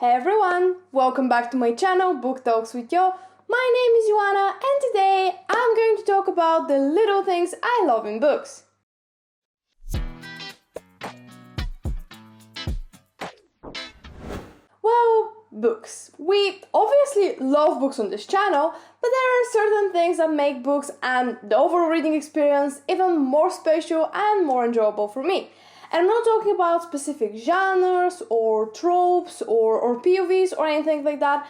Hey everyone, welcome back to my channel, Book Talks with Yo. My name is Yoanna and today I'm going to talk about the little things I love in books. Well, books. We obviously love books on this channel, but there are certain things that make books and the overall reading experience even more special and more enjoyable for me. And I'm not talking about specific genres or tropes or POVs or anything like that.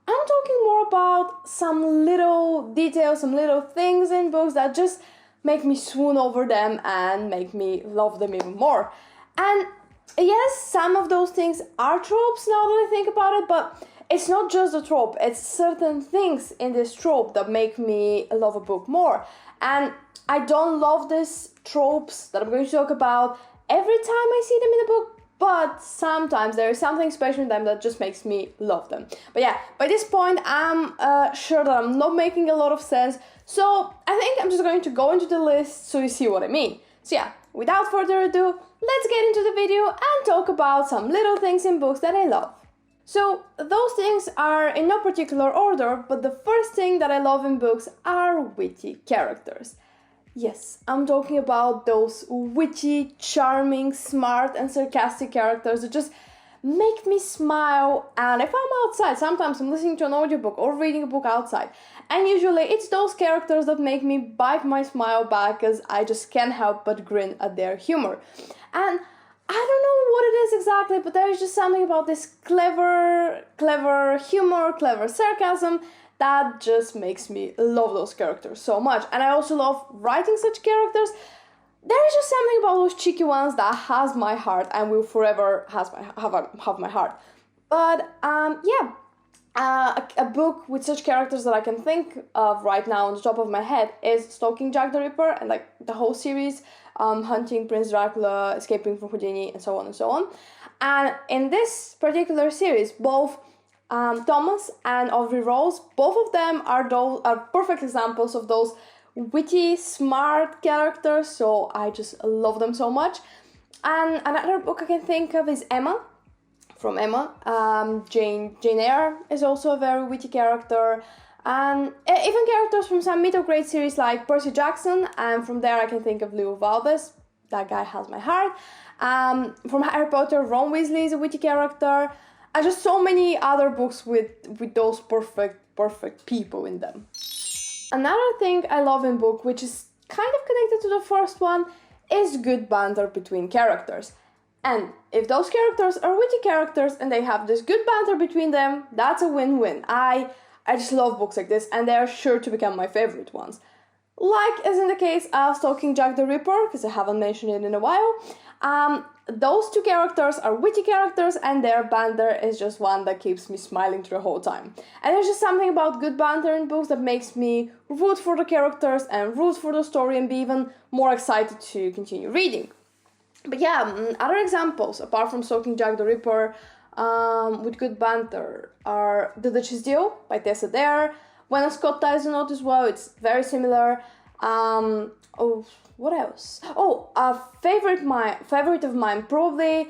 I'm talking more about some little details, some little things in books that just make me swoon over them and make me love them even more. And yes, some of those things are tropes now that I think about it, but it's not just a trope, it's certain things in this trope that make me love a book more. And I don't love these tropes that I'm going to talk about every time I see them in a book, but sometimes there is something special in them that just makes me love them. But yeah, by this point I'm sure that I'm not making a lot of sense, so I think I'm just going to go into the list so you see what I mean. So yeah, without further ado, let's get into the video and talk about some little things in books that I love. So those things are in no particular order, but the first thing that I love in books are witty characters. Yes, I'm talking about those witty, charming, smart and sarcastic characters that just make me smile. And if I'm outside, sometimes I'm listening to an audiobook or reading a book outside, and usually it's those characters that make me bite my smile back as I just can't help but grin at their humor. And I don't know what it is exactly, but there is just something about this clever humor, clever sarcasm that just makes me love those characters so much. And I also love writing such characters. There is just something about those cheeky ones that has my heart and will forever have my heart. But a book with such characters that I can think of right now on the top of my head is Stalking Jack the Ripper, and like the whole series, Hunting Prince Dracula, Escaping from Houdini, and so on and so on. And in this particular series, both Thomas and Audrey Rose, both of them are perfect examples of those witty, smart characters, so I just love them so much. And another book I can think of is Emma, from Emma. Jane Eyre is also a very witty character, and even characters from some middle grade series like Percy Jackson, and from there I can think of Leo Valdez. That guy has my heart. From Harry Potter, Ron Weasley is a witty character. And just so many other books with those perfect people in them. Another thing I love in book, which is kind of connected to the first one, is good banter between characters. And if those characters are witty characters and they have this good banter between them, that's a win-win. I just love books like this, and they are sure to become my favorite ones. Like as in the case of Stalking Jack the Ripper, because I haven't mentioned it in a while. Those two characters are witty characters, and their banter is just one that keeps me smiling through the whole time. And there's just something about good banter in books that makes me root for the characters and root for the story and be even more excited to continue reading. But yeah, other examples, apart from Stalking Jack the Ripper, with good banter, are The Duchess Deal by Tessa Dare. When a Scott ties a knot as well, it's very similar. What else? A favorite of mine, probably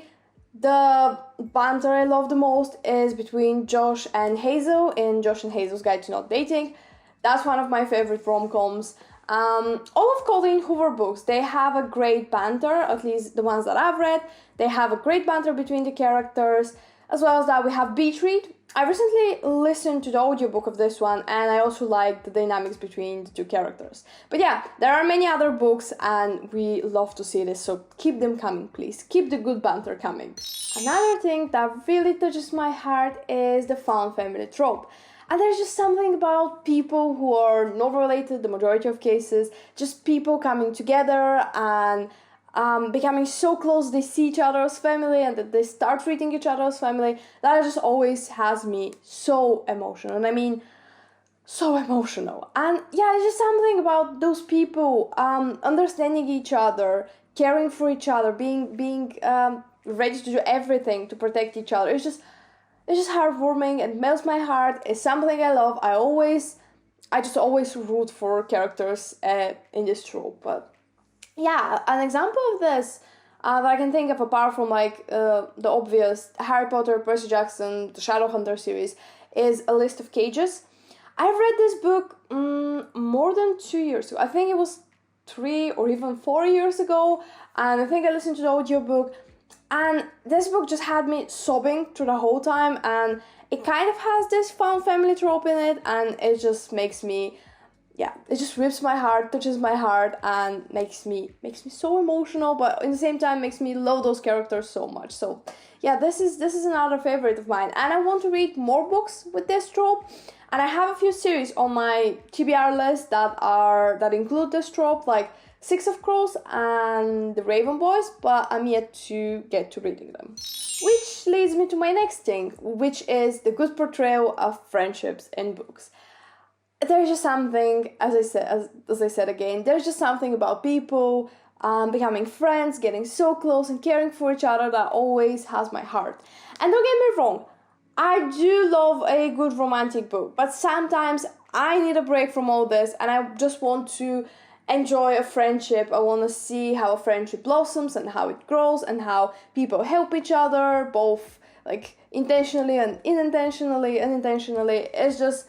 the banter I love the most is between Josh and Hazel in Josh and Hazel's Guide to Not Dating. That's one of my favorite rom-coms. All of Colleen Hoover books, they have a great banter, at least the ones that I've read. They have a great banter between the characters. As well as that, we have Beach Read. I recently listened to the audiobook of this one, and I also like the dynamics between the two characters. But yeah, there are many other books, and we love to see this, so keep them coming, please. Keep the good banter coming. Another thing that really touches my heart is the found family trope. And there's just something about people who are not related, the majority of cases, just people coming together and becoming so close they see each other as family and that they start treating each other as family. That just always has me so emotional, and I mean so emotional. And yeah, it's just something about those people understanding each other, caring for each other, being ready to do everything to protect each other. It's just heartwarming and melts my heart. It's something I love. I just always root for characters in this trope. But yeah, an example of this that I can think of apart from like the obvious Harry Potter, Percy Jackson, the Shadowhunter series, is A List of Cages. I've read this book more than 2 years ago. I think it was 3 or even 4 years ago, and I think I listened to the audiobook, and this book just had me sobbing through the whole time, and it kind of has this found family trope in it, and it just makes me, it just rips my heart, touches my heart, and makes me so emotional, but at the same time makes me love those characters so much. So yeah, this is another favorite of mine, and I want to read more books with this trope. And I have a few series on my TBR list that include this trope, like Six of Crows and The Raven Boys, but I'm yet to get to reading them. Which leads me to my next thing, which is the good portrayal of friendships in books. There's just something, as I said again, there's just something about people becoming friends, getting so close and caring for each other that always has my heart. And don't get me wrong, I do love a good romantic book, but sometimes I need a break from all this and I just want to enjoy a friendship. I want to see how a friendship blossoms and how it grows and how people help each other, both like intentionally and unintentionally. It's just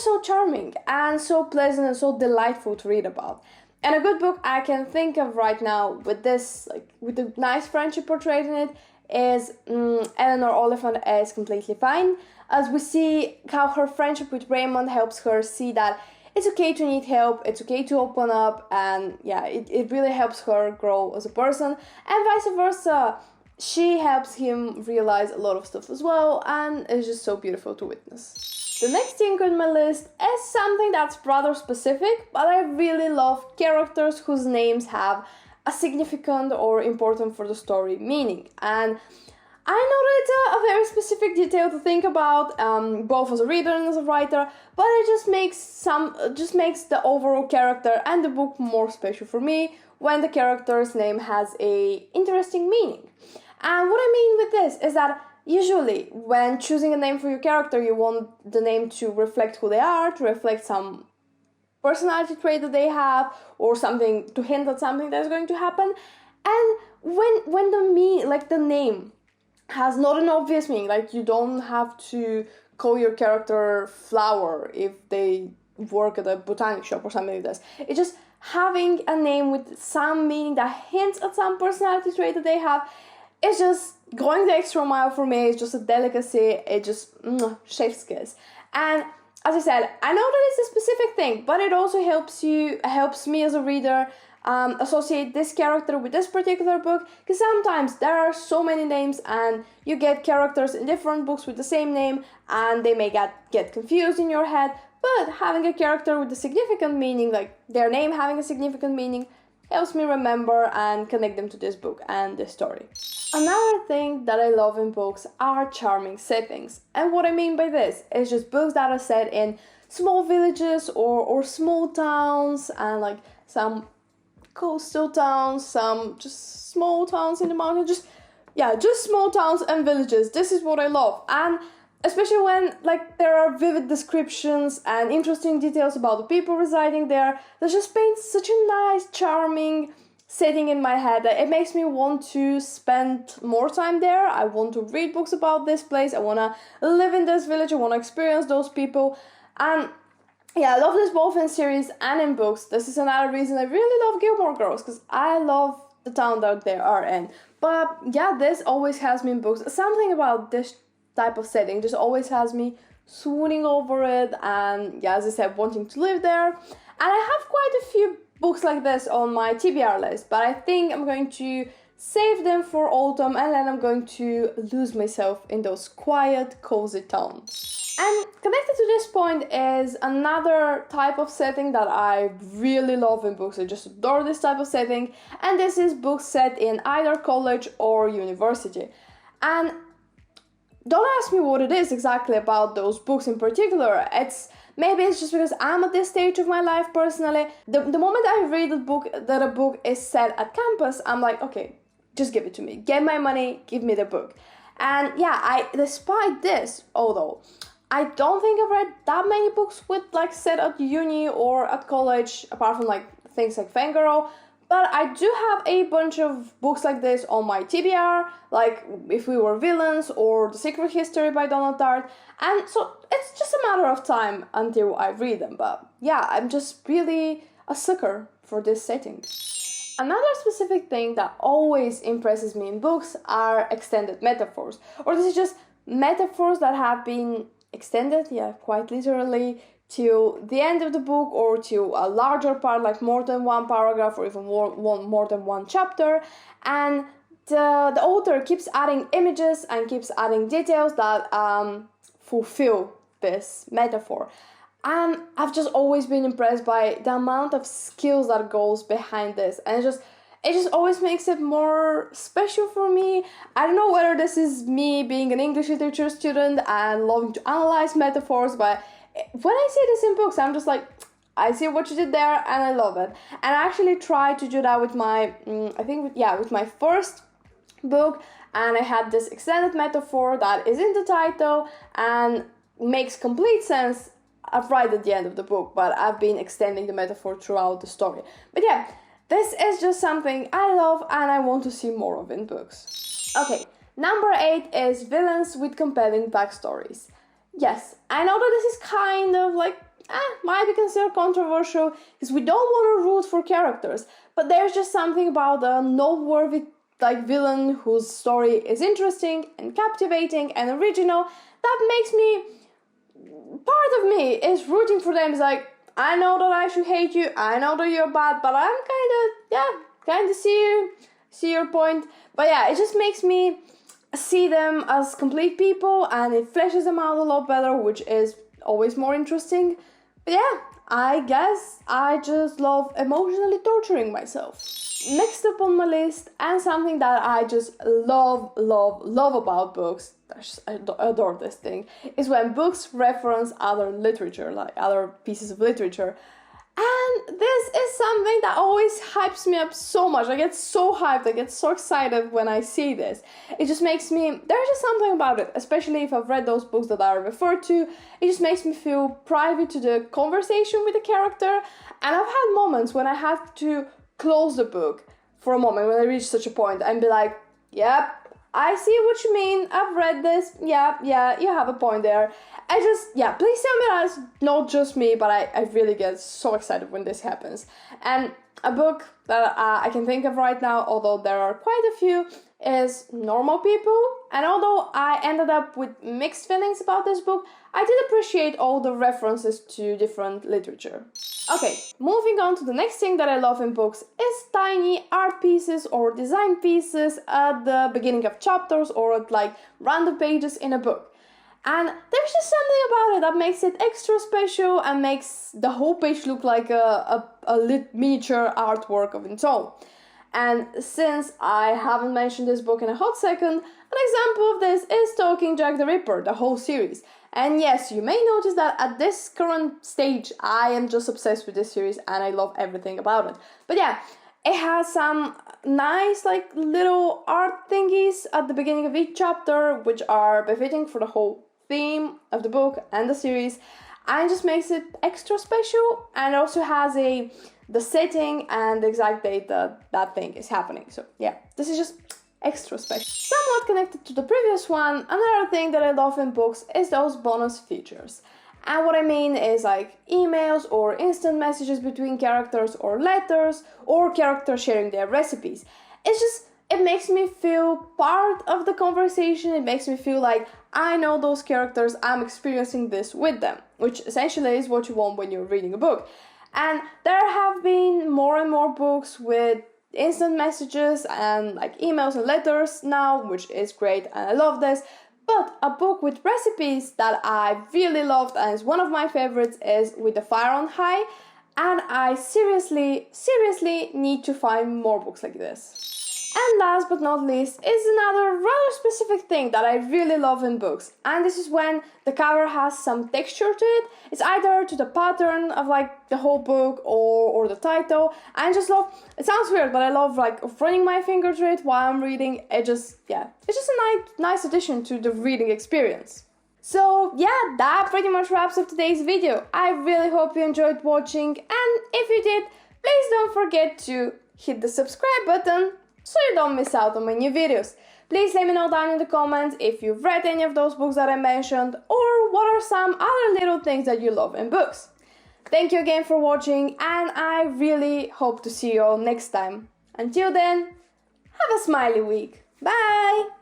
so charming and so pleasant and so delightful to read about. And a good book I can think of right now with this, like with a nice friendship portrayed in it, is Eleanor Oliphant as Completely Fine, as we see how her friendship with Raymond helps her see that it's okay to need help, it's okay to open up, and it really helps her grow as a person, and vice versa. She helps him realize a lot of stuff as well, and it's just so beautiful to witness. The next thing on my list is something that's rather specific, but I really love characters whose names have a significant or important for the story meaning. And I know that it's a very specific detail to think about, both as a reader and as a writer, but it just makes the overall character and the book more special for me when the character's name has a interesting meaning. And what I mean with this is that usually when choosing a name for your character, you want the name to reflect who they are, to reflect some personality trait that they have, or something to hint at something that's going to happen. And when the name has not an obvious meaning, like you don't have to call your character Flower if they work at a botanic shop or something like this. It's just having a name with some meaning that hints at some personality trait that they have. It's just going the extra mile for me. It's just a delicacy. It just chef's kiss. And as I said, I know that it's a specific thing, but it also helps me as a reader associate this character with this particular book, because sometimes there are so many names and you get characters in different books with the same name and they may get confused in your head, but having a character with a significant meaning, like their name having a significant meaning, helps me remember and connect them to this book and this story. Another thing that I love in books are charming settings. And what I mean by this is just books that are set in small villages or small towns, and like some coastal towns, some just small towns in the mountains, just small towns and villages. This is what I love. And especially when like there are vivid descriptions and interesting details about the people residing there, that just paints such a nice, charming setting in my head that it makes me want to spend more time there. I want to read books about this place. I want to live in this village. I want to experience those people. And I love this both in series and in books. This is another reason I really love Gilmore Girls, because I love the town that they are in. But this always has me in books. Something about this type of setting just always has me swooning over it, and as I said, wanting to live there. And I have quite a few books like this on my TBR list, but I think I'm going to save them for autumn, and then I'm going to lose myself in those quiet, cozy towns. And connected to this point is another type of setting that I really love in books. I just adore this type of setting, and this is books set in either college or university. And don't ask me what it is exactly about those books in particular. Maybe it's just because I'm at this stage of my life personally. The moment I read a book is set at campus, I'm like, okay, just give it to me. Get my money, give me the book. And despite this, although I don't think I've read that many books with like set at uni or at college, apart from like things like Fangirl. But I do have a bunch of books like this on my TBR, like If We Were Villains or The Secret History by Donald Dart, and so it's just a matter of time until I read them. But yeah, I'm just really a sucker for this setting. Another specific thing that always impresses me in books are extended metaphors, or this is just metaphors that have been extended, yeah, quite literally, to the end of the book or to a larger part, like more than one paragraph or even more than one chapter, and the author keeps adding images and keeps adding details that fulfill this metaphor. And I've just always been impressed by the amount of skills that goes behind this, and it just always makes it more special for me. I don't know whether this is me being an English literature student and loving to analyze metaphors, but when I see this in books, I'm just like, I see what you did there and I love it. And I actually tried to do that with my, with my first book, and I had this extended metaphor that is in the title and makes complete sense right at the end of the book, but I've been extending the metaphor throughout the story. But yeah, this is just something I love and I want to see more of in books. Okay, number 8 is villains with compelling backstories. Yes, I know that this is kind of like, might be considered controversial because we don't want to root for characters, but there's just something about a noteworthy villain whose story is interesting and captivating and original that makes me, part of me is rooting for them. It's like, I know that I should hate you, I know that you're bad, but I'm kind of see your point. But yeah, it just makes me see them as complete people and it fleshes them out a lot better, which is always more interesting. But yeah, I guess I just love emotionally torturing myself. Next up on my list, and something that I just love about books, I adore this thing, is when books reference other literature, like other pieces of literature. And this is something that always hypes me up so much. I get so hyped, I get so excited when I see this. It just makes me, there's just something about it, especially if I've read those books that are referred to. It just makes me feel privy to the conversation with the character. And I've had moments when I have to close the book for a moment, when I reach such a point, and be like, yep, I see what you mean, I've read this, yeah, you have a point there. Please tell me that's not just me, but I really get so excited when this happens. And a book that I can think of right now, although there are quite a few, is Normal People. And although I ended up with mixed feelings about this book, I did appreciate all the references to different literature. Okay, moving on to the next thing that I love in books is tiny art pieces or design pieces at the beginning of chapters or at random pages in a book. And there's just something about it that makes it extra special and makes the whole page look like a miniature artwork of its own. And since I haven't mentioned this book in a hot second, an example of this is Stalking Jack the Ripper, the whole series. And yes, you may notice that at this current stage, I am just obsessed with this series and I love everything about it. But yeah, it has some nice little art thingies at the beginning of each chapter, which are befitting for the whole theme of the book and the series, and it just makes it extra special. And it also has the setting and the exact date that thing is happening. So yeah, this is just extra special. Somewhat connected to the previous one, another thing that I love in books is those bonus features. And what I mean is emails or instant messages between characters or letters or characters sharing their recipes. It makes me feel part of the conversation. It makes me feel like I know those characters, I'm experiencing this with them, which essentially is what you want when you're reading a book. And there have been more and more books with instant messages and emails and letters now, which is great and I love this. But a book with recipes that I really loved and is one of my favorites is With the Fire on High. And I seriously need to find more books like this. And last but not least is another rather specific thing that I really love in books. And this is when the cover has some texture to it. It's either to the pattern of the whole book or the title. I just love, it sounds weird, but I love running my finger through it while I'm reading. It's just a nice addition to the reading experience. So yeah, that pretty much wraps up today's video. I really hope you enjoyed watching, and if you did, please don't forget to hit the subscribe button so you don't miss out on my new videos. Please let me know down in the comments if you've read any of those books that I mentioned, or what are some other little things that you love in books. Thank you again for watching, and I really hope to see you all next time. Until then, have a smiley week. Bye!